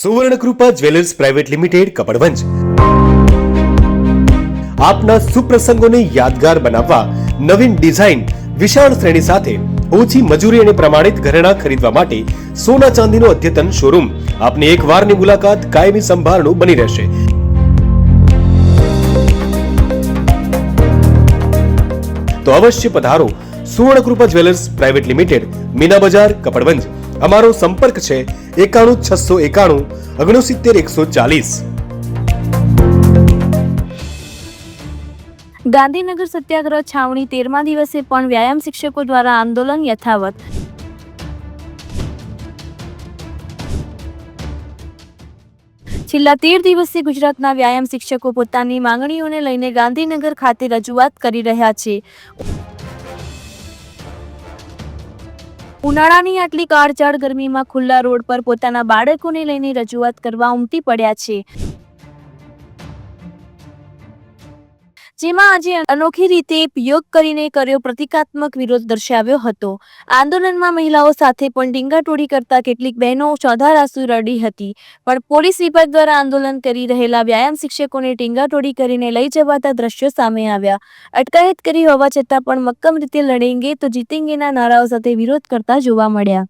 Suvarnakrupa jewellers private limited Kapadvanj આપના સુપ્રસંગોને યાદગાર બનાવવા નવીન ડિઝાઇન વિશાળ શ્રેણી સાથે ઓછી મજૂરી અને પ્રમાણિત ઘરેણાં ખરીદવા માટે સોના ચાંદીનો અદ્યતન શોરૂમ આપની એક વારની મુલાકાત કાયમી સંભાળનું બની રહેશે। તો અવશ્ય પધારો Suvarnakrupa jewellers private limited, Meena બજાર, કપડવંજ। અમારો સંપર્ક છે 91 691 69 140। ગાંધીનગર સત્યાગ્રહ છાવણી 13મા દિવસે પણ વ્યાયામ શિક્ષકો દ્વારા આંદોલન યથાવત। છેલ્લા 13 દિવસથી ગુજરાતના વ્યાયામ શિક્ષકો પોતાની માંગણીઓને લઈને ગાંધીનગર ખાતે રજૂઆત કરી રહ્યા છે। ઉનાળાની આટલી કાળઝાળ ગરમીમાં ખુલ્લા રોડ પર પોતાના બાળકોને લઈને રજૂઆત કરવા ઉમટી પડ્યા છે, જેમાં આજે અનોખી રીતે યોગ કરીને કર્યો પ્રતિકાત્મક વિરોધ દર્શાવ્યો હતો। આંદોલનમાં મહિલાઓ સાથે પણ ટીંગાટોળી કરતા કેટલીક બહેનો ચોધાર આંસુ રડી હતી, પણ પોલીસ વિભાગ દ્વારા આંદોલન કરી રહેલા વ્યાયામ શિક્ષકોને ટીંગાટોળી કરીને લઈ જવાતા દ્રશ્યો સામે આવ્યા। અટકાયત કરી હોવા છતાં પણ મક્કમ રીતે લડેંગે તો જીતેંગેના નારાઓ સાથે વિરોધ કરતા જોવા મળ્યા।